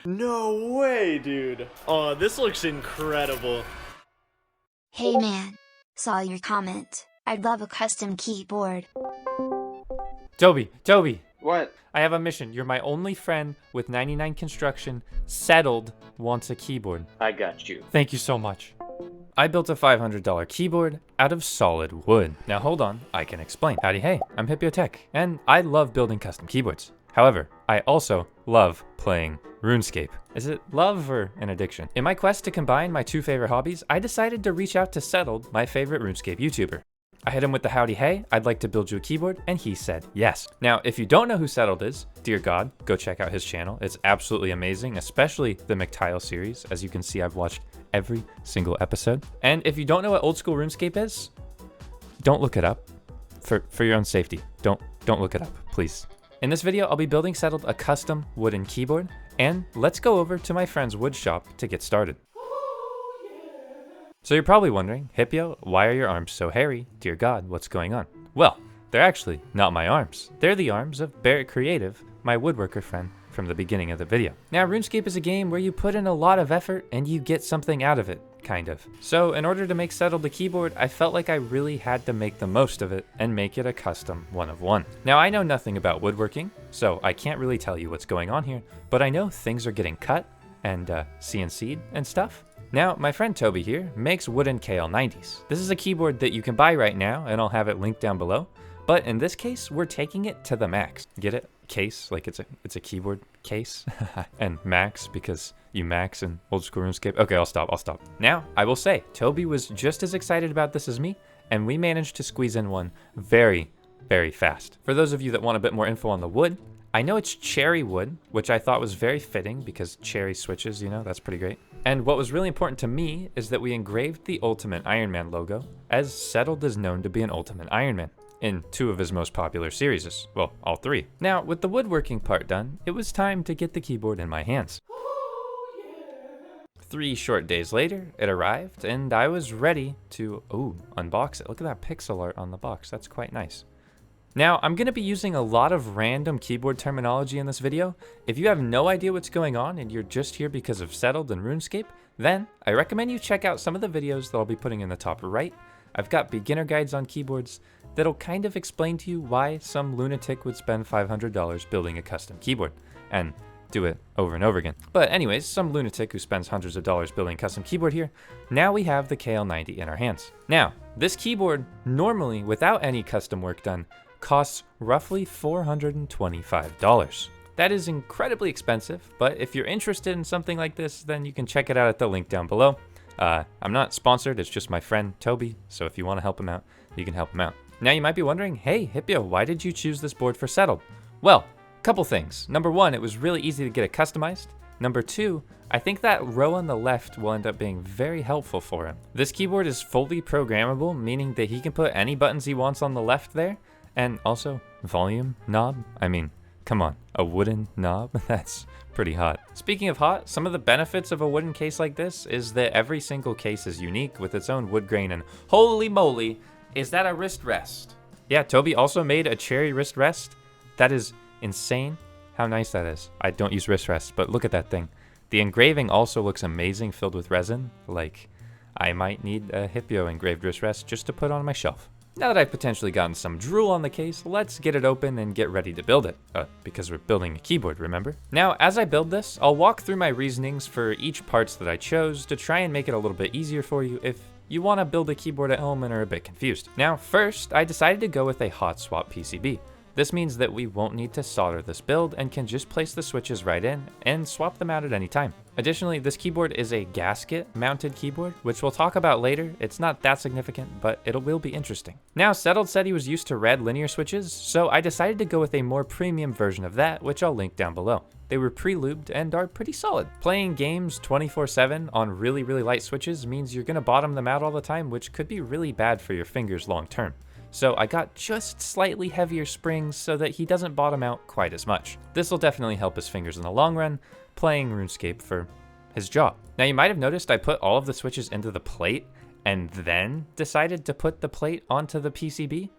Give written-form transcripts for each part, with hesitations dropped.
No way, dude. Oh, this looks incredible. Hey man, saw your comment. I'd love a custom keyboard. Toby. What? I have a mission. You're my only friend with 99 Construction. Settled wants a keyboard. I got you. Thank you so much. I built a $500 keyboard out of solid wood. Now hold on, I can explain. Howdy hey, I'm Hipyo Tech, and I love building custom keyboards. However, I also love playing RuneScape. Is it love or an addiction? In my quest to combine my two favorite hobbies, I decided to reach out to Settled, my favorite RuneScape YouTuber. I hit him with the howdy hey, I'd like to build you a keyboard, and he said yes. Now, if you don't know who Settled is, dear God, go check out his channel. It's absolutely amazing, especially the McTile series. As you can see, I've watched every single episode. And if you don't know what Oldschool Runescape is, don't look it up. For your own safety, don't look it up, please. In this video, I'll be building Settled a custom wooden keyboard, and let's go over to my friend's wood shop to get started. So you're probably wondering, Hipyo, why are your arms so hairy? Dear God, what's going on? Well, they're actually not my arms. They're the arms of Barrett Creative, my woodworker friend from the beginning of the video. Now, RuneScape is a game where you put in a lot of effort and you get something out of it, kind of. So in order to make Settled the keyboard, I felt like I really had to make the most of it and make it a custom one of one. Now, I know nothing about woodworking, so I can't really tell you what's going on here, but I know things are getting cut and CNC'd and stuff. Now, my friend Toby here makes wooden KL90s. This is a keyboard that you can buy right now, and I'll have it linked down below. But in this case, we're taking it to the max. Get it? Case, like it's a keyboard case. And max, because you max in Oldschool Runescape. Okay, I'll stop. Now, I will say, Toby was just as excited about this as me, and we managed to squeeze in one very, very fast. For those of you that want a bit more info on the wood, I know it's cherry wood, which I thought was very fitting because cherry switches, you know, that's pretty great. And what was really important to me is that we engraved the Ultimate Ironman logo, as Settled is known to be an Ultimate Ironman in two of his most popular series. Well, all three. Now, with the woodworking part done, it was time to get the keyboard in my hands. 3 short days later, it arrived, and I was ready to, unbox it. Look at that pixel art on the box. That's quite nice. Now, I'm going to be using a lot of random keyboard terminology in this video. If you have no idea what's going on and you're just here because of Settled and RuneScape, then I recommend you check out some of the videos that I'll be putting in the top right. I've got beginner guides on keyboards that'll kind of explain to you why some lunatic would spend $500 building a custom keyboard and do it over and over again. But anyways, some lunatic who spends hundreds of dollars building a custom keyboard here. Now we have the KL90 in our hands. Now, this keyboard, normally without any custom work done, costs roughly $425. That is incredibly expensive, but if you're interested in something like this, then you can check it out at the link down below. I'm not sponsored, it's just my friend Toby, so if you want to help him out, you can help him out. Now you might be wondering, hey Hipyo, why did you choose this board for Settled? Well, couple things. Number one, it was really easy to get it customized. Number two, I think that row on the left will end up being very helpful for him. This keyboard is fully programmable, meaning that he can put any buttons he wants on the left there. And also, volume knob? I mean, come on, a wooden knob? That's pretty hot. Speaking of hot, some of the benefits of a wooden case like this is that every single case is unique with its own wood grain, and holy moly, is that a wrist rest? Yeah, Toby also made a cherry wrist rest. That is insane how nice that is. I don't use wrist rests, but look at that thing. The engraving also looks amazing, filled with resin. Like, I might need a Hipyo engraved wrist rest just to put on my shelf. Now that I've potentially gotten some drool on the case, let's get it open and get ready to build it. Because we're building a keyboard, remember? Now, as I build this, I'll walk through my reasonings for each parts that I chose to try and make it a little bit easier for you if you want to build a keyboard at home and are a bit confused. Now, first, I decided to go with a hot swap PCB. This means that we won't need to solder this build and can just place the switches right in and swap them out at any time. Additionally, this keyboard is a gasket mounted keyboard, which we'll talk about later. It's not that significant, but it will be interesting. Now, Settled said he was used to red linear switches, so I decided to go with a more premium version of that, which I'll link down below. They were pre-lubed and are pretty solid. Playing games 24/7 on really light switches means you're gonna bottom them out all the time, which could be really bad for your fingers long term. So I got just slightly heavier springs so that he doesn't bottom out quite as much. This will definitely help his fingers in the long run, playing RuneScape for his job. Now you might have noticed I put all of the switches into the plate and then decided to put the plate onto the PCB.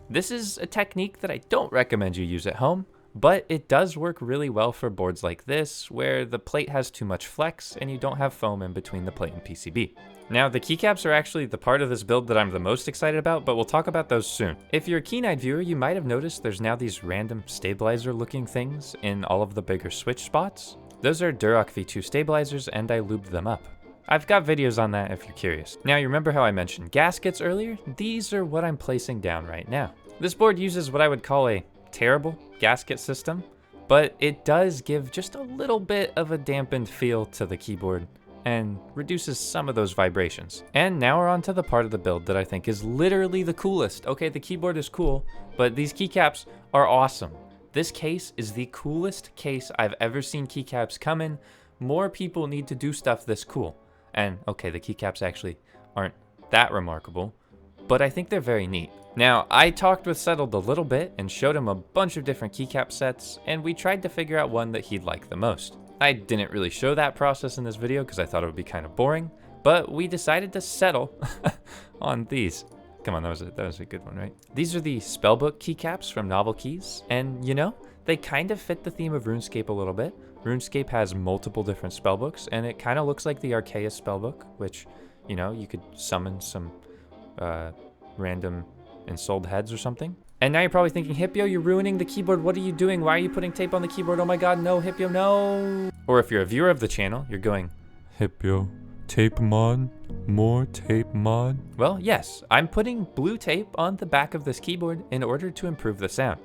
This is a technique that I don't recommend you use at home, but it does work really well for boards like this, where the plate has too much flex and you don't have foam in between the plate and PCB. Now, the keycaps are actually the part of this build that I'm the most excited about, but we'll talk about those soon. If you're a keen-eyed viewer, you might have noticed there's now these random stabilizer-looking things in all of the bigger switch spots. Those are Durock V2 stabilizers, and I lubed them up. I've got videos on that if you're curious. Now, you remember how I mentioned gaskets earlier? These are what I'm placing down right now. This board uses what I would call a terrible gasket system, but it does give just a little bit of a dampened feel to the keyboard and reduces some of those vibrations. And now we're on to the part of the build that I think is literally the coolest. Okay, the keyboard is cool, but these keycaps are awesome. This case is the coolest case I've ever seen keycaps come in. More people need to do stuff this cool. And okay, the keycaps actually aren't that remarkable, but I think they're very neat. Now, I talked with Settled a little bit and showed him a bunch of different keycap sets, and we tried to figure out one that he'd like the most. I didn't really show that process in this video because I thought it would be kind of boring, but we decided to settle on these. Come on, that was a good one, right? These are the Spellbook keycaps from Novel Keys, and you know, they kind of fit the theme of RuneScape a little bit. RuneScape has multiple different spellbooks, and it kind of looks like the Arceus spellbook, which, you know, you could summon some random ensouled heads or something. And now you're probably thinking, Hipyo, you're ruining the keyboard. What are you doing? Why are you putting tape on the keyboard? Oh my god, no, Hipyo, no. Or if you're a viewer of the channel, you're going, Hipyo, tape mod, more tape mod. Well, yes, I'm putting blue tape on the back of this keyboard in order to improve the sound.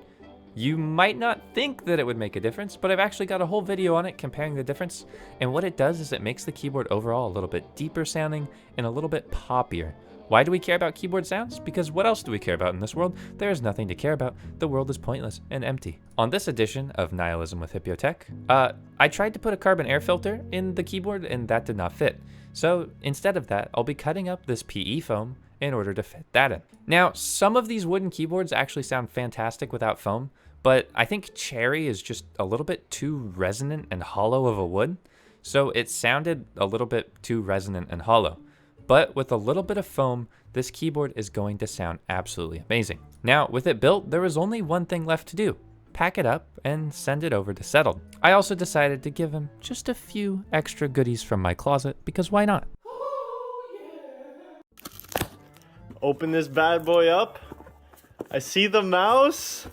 You might not think that it would make a difference, but I've actually got a whole video on it comparing the difference. And what it does is it makes the keyboard overall a little bit deeper sounding and a little bit poppier. Why do we care about keyboard sounds? Because what else do we care about in this world? There is nothing to care about. The world is pointless and empty. On this edition of Nihilism with Hipyo Tech, I tried to put a carbon air filter in the keyboard and that did not fit. So instead of that, I'll be cutting up this PE foam in order to fit that in. Now, some of these wooden keyboards actually sound fantastic without foam, but I think cherry is just a little bit too resonant and hollow of a wood. So it sounded a little bit too resonant and hollow. But with a little bit of foam, this keyboard is going to sound absolutely amazing. Now, with it built, there was only one thing left to do. Pack it up and send it over to Settled. I also decided to give him just a few extra goodies from my closet, because why not? Open this bad boy up. I see the mouse.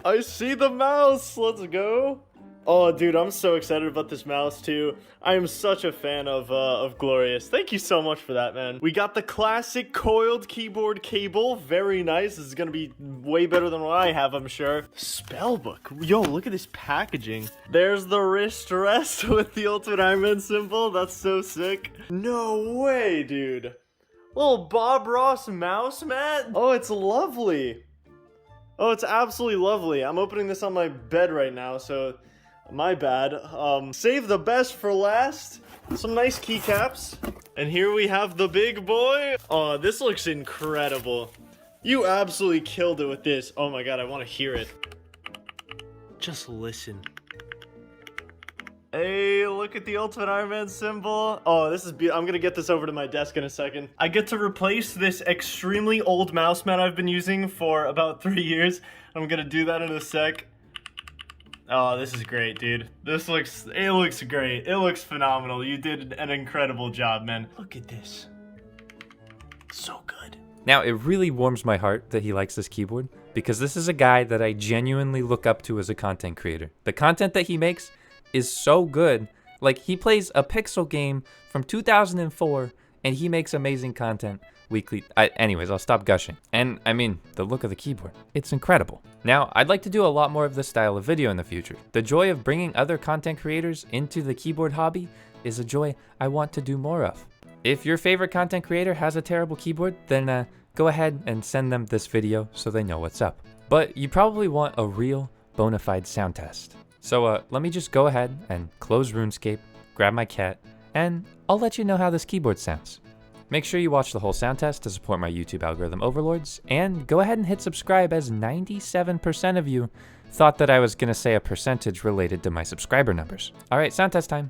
I see the mouse. Let's go. Oh, dude, I'm so excited about this mouse, too. I am such a fan of Glorious. Thank you so much for that, man. We got the classic coiled keyboard cable. Very nice. This is gonna be way better than what I have, I'm sure. Spellbook. Yo, look at this packaging. There's the wrist rest with the Ultimate Ironman symbol. That's so sick. No way, dude. Little Bob Ross mouse mat. Oh, it's lovely. Oh, it's absolutely lovely. I'm opening this on my bed right now, so... my bad. Save the best for last. Some nice keycaps. And here we have the big boy. Oh, this looks incredible. You absolutely killed it with this. Oh my god, I want to hear it. Just listen. Hey, look at the Ultimate Ironman symbol. Oh, this is beautiful. I'm gonna get this over to my desk in a second. I get to replace this extremely old mouse mat I've been using for about 3 years. I'm gonna do that in a sec. Oh, this is great, dude. It looks great. It looks phenomenal. You did an incredible job, man. Look at this. So good. Now, it really warms my heart that he likes this keyboard, because this is a guy that I genuinely look up to as a content creator. The content that he makes is so good. Like, he plays a pixel game from 2004, and he makes amazing content weekly. Anyways, I'll stop gushing. And I mean, the look of the keyboard, it's incredible. Now, I'd like to do a lot more of this style of video in the future. The joy of bringing other content creators into the keyboard hobby is a joy I want to do more of. If your favorite content creator has a terrible keyboard, then go ahead and send them this video so they know what's up. But you probably want a real bona fide sound test. So let me just go ahead and close RuneScape, grab my cat, and I'll let you know how this keyboard sounds. Make sure you watch the whole sound test to support my YouTube algorithm overlords, and go ahead and hit subscribe, as 97% of you thought that I was gonna say a percentage related to my subscriber numbers. All right, sound test time.